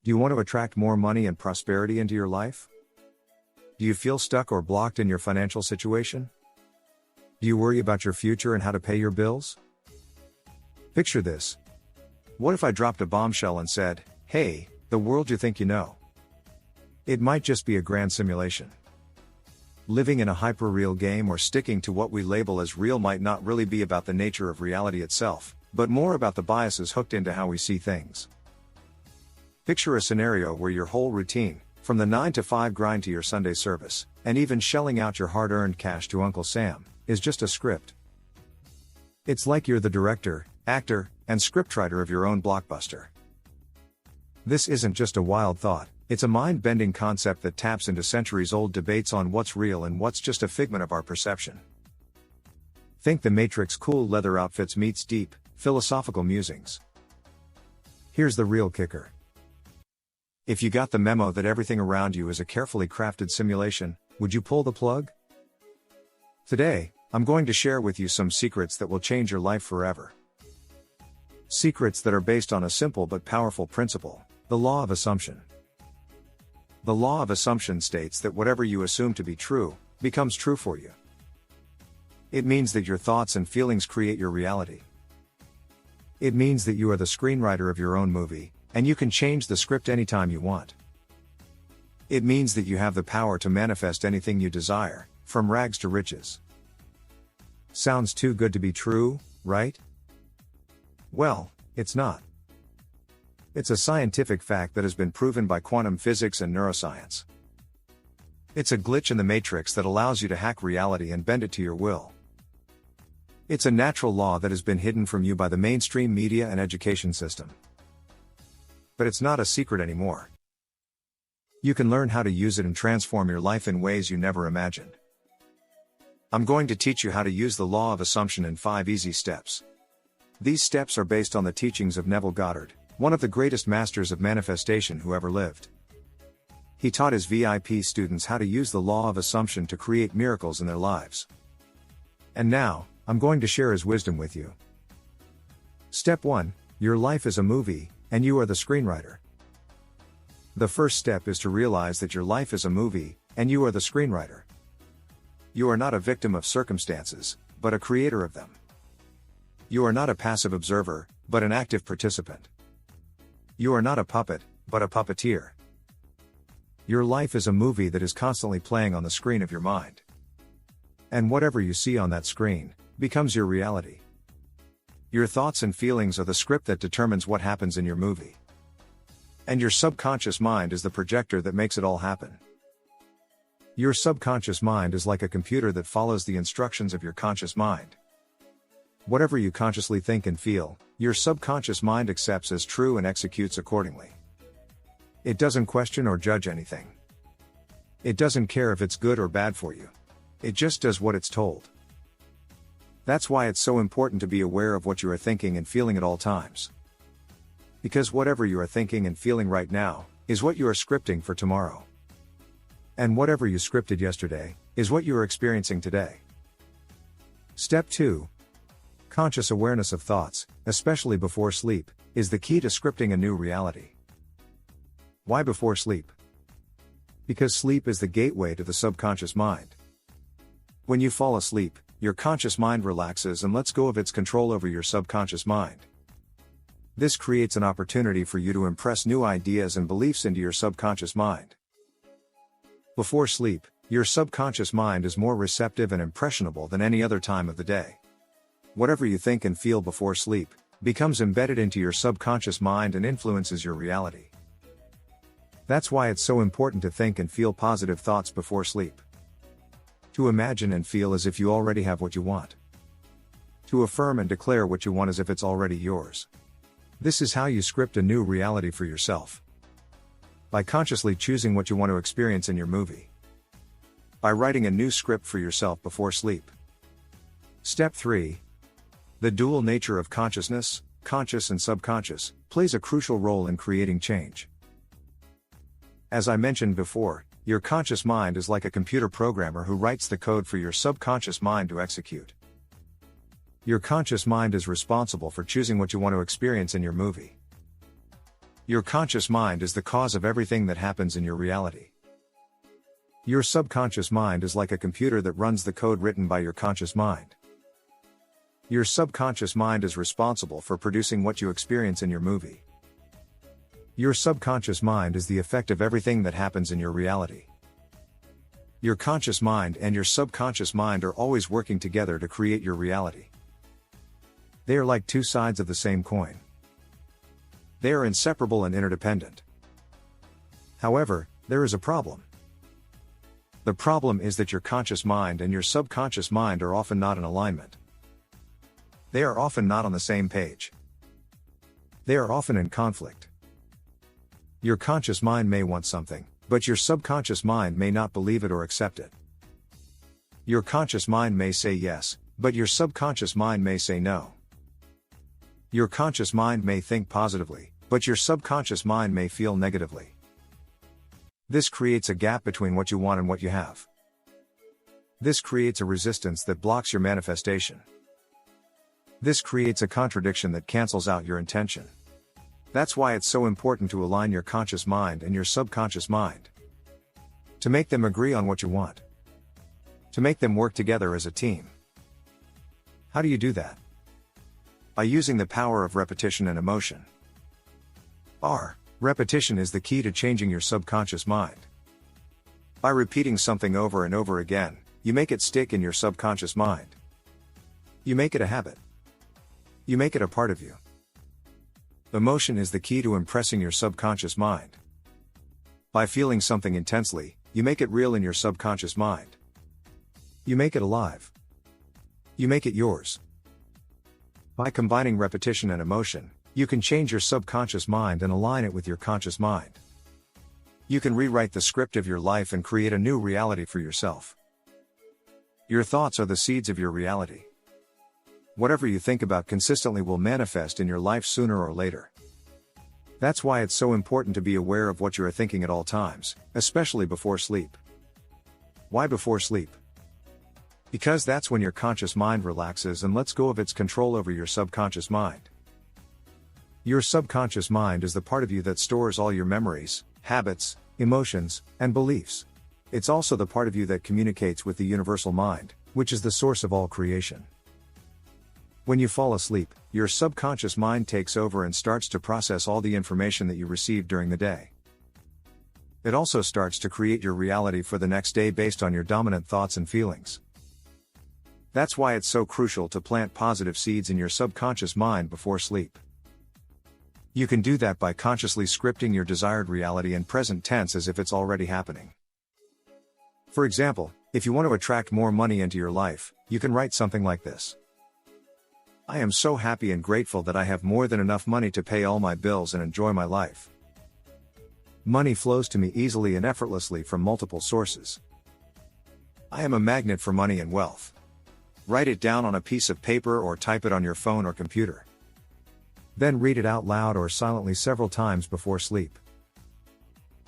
Do you want to attract more money and prosperity into your life? Do you feel stuck or blocked in your financial situation? Do you worry about your future and how to pay your bills? Picture this. What if I dropped a bombshell and said, "Hey, the world you think you know"? It might just be a grand simulation. Living in a hyper-real game or sticking to what we label as real might not really be about the nature of reality itself, but more about the biases hooked into how we see things. Picture a scenario where your whole routine, from the 9 to 5 grind to your Sunday service, and even shelling out your hard-earned cash to Uncle Sam, is just a script. It's like you're the director, actor, and scriptwriter of your own blockbuster. This isn't just a wild thought, it's a mind-bending concept that taps into centuries-old debates on what's real and what's just a figment of our perception. Think The Matrix cool leather outfits meets deep, philosophical musings. Here's the real kicker. If you got the memo that everything around you is a carefully crafted simulation, would you pull the plug? Today, I'm going to share with you some secrets that will change your life forever. Secrets that are based on a simple but powerful principle, the law of assumption. The law of assumption states that whatever you assume to be true, becomes true for you. It means that your thoughts and feelings create your reality. It means that you are the screenwriter of your own movie, and you can change the script anytime you want. It means that you have the power to manifest anything you desire, from rags to riches. Sounds too good to be true, right? Well, it's not. It's a scientific fact that has been proven by quantum physics and neuroscience. It's a glitch in the matrix that allows you to hack reality and bend it to your will. It's a natural law that has been hidden from you by the mainstream media and education system. But it's not a secret anymore. You can learn how to use it and transform your life in ways you never imagined. I'm going to teach you how to use the law of assumption in 5 easy steps. These steps are based on the teachings of Neville Goddard, one of the greatest masters of manifestation who ever lived. He taught his VIP students how to use the law of assumption to create miracles in their lives. And now, I'm going to share his wisdom with you. Step 1. Your life is a movie, and you are the screenwriter. The first step is to realize that your life is a movie, and you are the screenwriter. You are not a victim of circumstances, but a creator of them. You are not a passive observer, but an active participant. You are not a puppet, but a puppeteer. Your life is a movie that is constantly playing on the screen of your mind. And whatever you see on that screen, becomes your reality. Your thoughts and feelings are the script that determines what happens in your movie. And your subconscious mind is the projector that makes it all happen. Your subconscious mind is like a computer that follows the instructions of your conscious mind. Whatever you consciously think and feel, your subconscious mind accepts as true and executes accordingly. It doesn't question or judge anything. It doesn't care if it's good or bad for you. It just does what it's told. That's why it's so important to be aware of what you are thinking and feeling at all times. Because whatever you are thinking and feeling right now, is what you are scripting for tomorrow. And whatever you scripted yesterday, is what you are experiencing today. Step 2. Conscious awareness of thoughts, especially before sleep, is the key to scripting a new reality. Why before sleep? Because sleep is the gateway to the subconscious mind. When you fall asleep, your conscious mind relaxes and lets go of its control over your subconscious mind. This creates an opportunity for you to impress new ideas and beliefs into your subconscious mind. Before sleep, your subconscious mind is more receptive and impressionable than any other time of the day. Whatever you think and feel before sleep, becomes embedded into your subconscious mind and influences your reality. That's why it's so important to think and feel positive thoughts before sleep. To imagine and feel as if you already have what you want. To affirm and declare what you want as if it's already yours. This is how you script a new reality for yourself. By consciously choosing what you want to experience in your movie. By writing a new script for yourself before sleep. Step 3. The dual nature of consciousness, conscious and subconscious, plays a crucial role in creating change. As I mentioned before, your conscious mind is like a computer programmer who writes the code for your subconscious mind to execute. Your conscious mind is responsible for choosing what you want to experience in your movie. Your conscious mind is the cause of everything that happens in your reality. Your subconscious mind is like a computer that runs the code written by your conscious mind. Your subconscious mind is responsible for producing what you experience in your movie. Your subconscious mind is the effect of everything that happens in your reality. Your conscious mind and your subconscious mind are always working together to create your reality. They are like two sides of the same coin. They are inseparable and interdependent. However, there is a problem. The problem is that your conscious mind and your subconscious mind are often not in alignment. They are often not on the same page. They are often in conflict. Your conscious mind may want something, but your subconscious mind may not believe it or accept it. Your conscious mind may say yes, but your subconscious mind may say no. Your conscious mind may think positively, but your subconscious mind may feel negatively. This creates a gap between what you want and what you have. This creates a resistance that blocks your manifestation. This creates a contradiction that cancels out your intention. That's why it's so important to align your conscious mind and your subconscious mind. To make them agree on what you want. To make them work together as a team. How do you do that? By using the power of repetition and emotion. Repetition is the key to changing your subconscious mind. By repeating something over and over again, you make it stick in your subconscious mind. You make it a habit. You make it a part of you. Emotion is the key to impressing your subconscious mind. By feeling something intensely, you make it real in your subconscious mind. You make it alive. You make it yours. By combining repetition and emotion, you can change your subconscious mind and align it with your conscious mind. You can rewrite the script of your life and create a new reality for yourself. Your thoughts are the seeds of your reality. Whatever you think about consistently will manifest in your life sooner or later. That's why it's so important to be aware of what you are thinking at all times, especially before sleep. Why before sleep? Because that's when your conscious mind relaxes and lets go of its control over your subconscious mind. Your subconscious mind is the part of you that stores all your memories, habits, emotions, and beliefs. It's also the part of you that communicates with the universal mind, which is the source of all creation. When you fall asleep, your subconscious mind takes over and starts to process all the information that you received during the day. It also starts to create your reality for the next day based on your dominant thoughts and feelings. That's why it's so crucial to plant positive seeds in your subconscious mind before sleep. You can do that by consciously scripting your desired reality in present tense as if it's already happening. For example, if you want to attract more money into your life, you can write something like this. I am so happy and grateful that I have more than enough money to pay all my bills and enjoy my life. Money flows to me easily and effortlessly from multiple sources. I am a magnet for money and wealth. Write it down on a piece of paper or type it on your phone or computer. Then read it out loud or silently several times before sleep.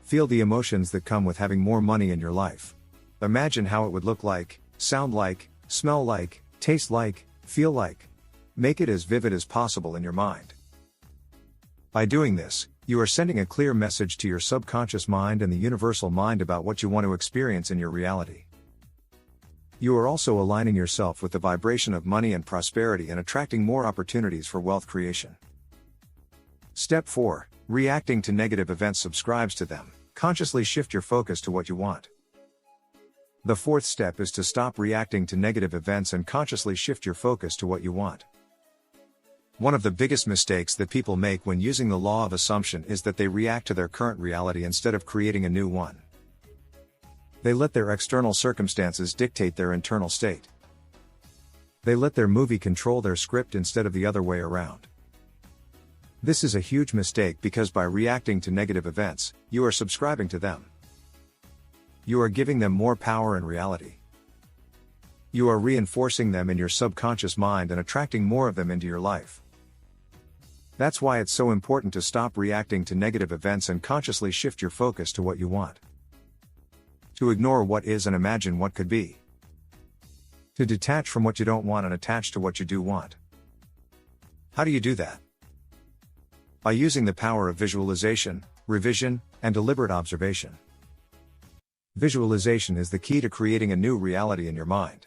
Feel the emotions that come with having more money in your life. Imagine how it would look like, sound like, smell like, taste like, feel like. Make it as vivid as possible in your mind. By doing this, you are sending a clear message to your subconscious mind and the universal mind about what you want to experience in your reality. You are also aligning yourself with the vibration of money and prosperity and attracting more opportunities for wealth creation. Step 4. Reacting to negative events subscribes to them. Consciously shift your focus to what you want. The fourth step is to stop reacting to negative events and consciously shift your focus to what you want. One of the biggest mistakes that people make when using the law of assumption is that they react to their current reality instead of creating a new one. They let their external circumstances dictate their internal state. They let their movie control their script instead of the other way around. This is a huge mistake because by reacting to negative events, you are subscribing to them. You are giving them more power in reality. You are reinforcing them in your subconscious mind and attracting more of them into your life. That's why it's so important to stop reacting to negative events and consciously shift your focus to what you want. To ignore what is and imagine what could be. To detach from what you don't want and attach to what you do want. How do you do that? By using the power of visualization, revision, and deliberate observation. Visualization is the key to creating a new reality in your mind.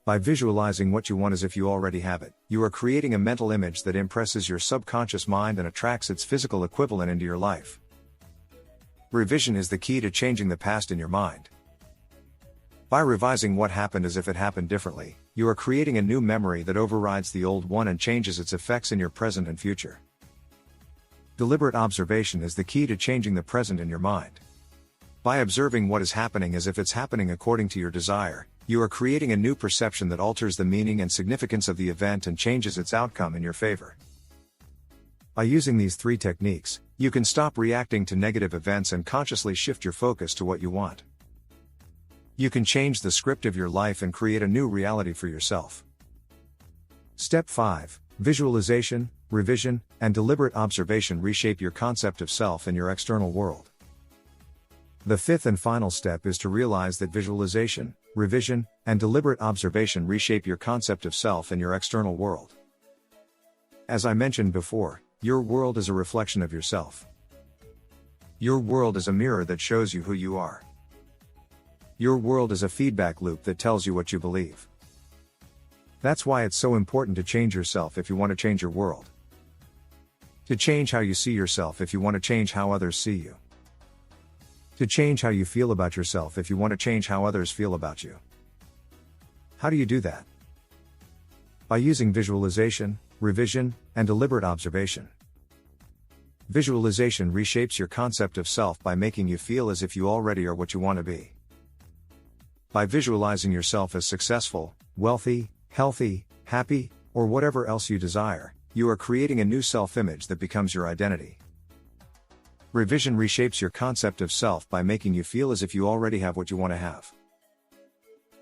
By visualizing what you want as if you already have it, you are creating a mental image that impresses your subconscious mind and attracts its physical equivalent into your life. Revision is the key to changing the past in your mind. By revising what happened as if it happened differently, you are creating a new memory that overrides the old one and changes its effects in your present and future. Deliberate observation is the key to changing the present in your mind. By observing what is happening as if it's happening according to your desire, you are creating a new perception that alters the meaning and significance of the event and changes its outcome in your favor. By using these 3 techniques, you can stop reacting to negative events and consciously shift your focus to what you want. You can change the script of your life and create a new reality for yourself. Step 5. Visualization, revision, and deliberate observation reshape your concept of self and your external world. The 5th and final step is to realize that visualization, revision, and deliberate observation reshape your concept of self and your external world. As I mentioned before, your world is a reflection of yourself. Your world is a mirror that shows you who you are. Your world is a feedback loop that tells you what you believe. That's why it's so important to change yourself if you want to change your world. To change how you see yourself if you want to change how others see you. To change how you feel about yourself if you want to change how others feel about you. How do you do that? By using visualization, revision, and deliberate observation. Visualization reshapes your concept of self by making you feel as if you already are what you want to be. By visualizing yourself as successful, wealthy, healthy, happy, or whatever else you desire, you are creating a new self-image that becomes your identity. Revision reshapes your concept of self by making you feel as if you already have what you want to have.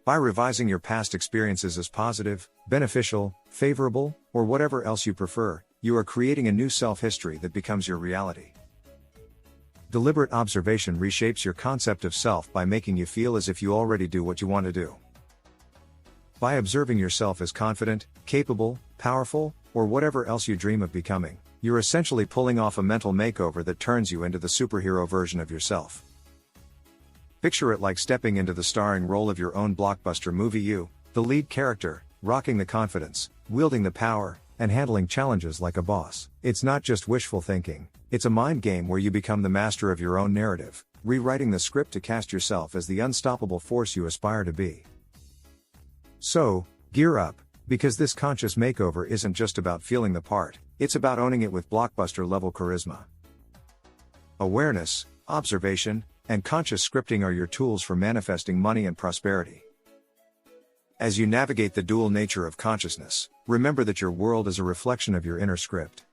By revising your past experiences as positive, beneficial, favorable, or whatever else you prefer, you are creating a new self-history that becomes your reality. Deliberate observation reshapes your concept of self by making you feel as if you already do what you want to do. By observing yourself as confident, capable, powerful, or whatever else you dream of becoming, you're essentially pulling off a mental makeover that turns you into the superhero version of yourself. Picture it like stepping into the starring role of your own blockbuster movie, you, the lead character, rocking the confidence, wielding the power, and handling challenges like a boss. It's not just wishful thinking, it's a mind game where you become the master of your own narrative, rewriting the script to cast yourself as the unstoppable force you aspire to be. So, gear up, because this conscious makeover isn't just about feeling the part, it's about owning it with blockbuster-level charisma. Awareness, observation, and conscious scripting are your tools for manifesting money and prosperity. As you navigate the dual nature of consciousness, remember that your world is a reflection of your inner script.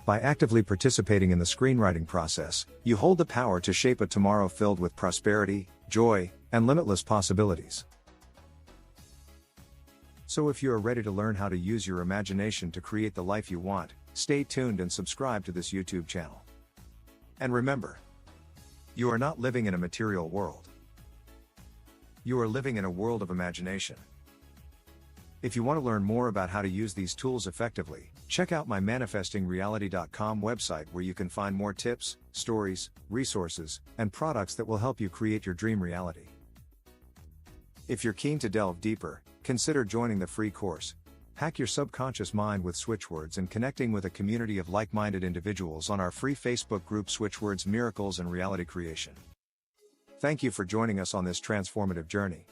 By actively participating in the screenwriting process, you hold the power to shape a tomorrow filled with prosperity, joy, and limitless possibilities. So if you are ready to learn how to use your imagination to create the life you want, stay tuned and subscribe to this YouTube channel. And remember, you are not living in a material world. You are living in a world of imagination. If you want to learn more about how to use these tools effectively, check out my manifestingreality.com website where you can find more tips, stories, resources, and products that will help you create your dream reality. If you're keen to delve deeper, consider joining the free course, Hack Your Subconscious Mind with Switchwords, and connecting with a community of like-minded individuals on our free Facebook group Switchwords Miracles and Reality Creation. Thank you for joining us on this transformative journey.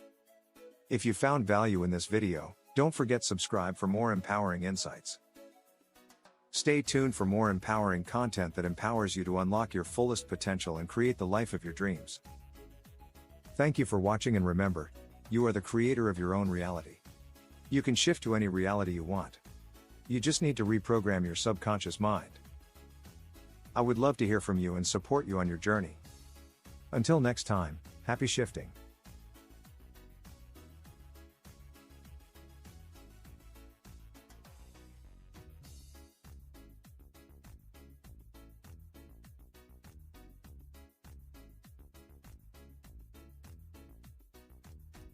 If you found value in this video, don't forget to subscribe for more empowering insights. Stay tuned for more empowering content that empowers you to unlock your fullest potential and create the life of your dreams. Thank you for watching, and remember, you are the creator of your own reality. You can shift to any reality you want. You just need to reprogram your subconscious mind. I would love to hear from you and support you on your journey. Until next time, happy shifting.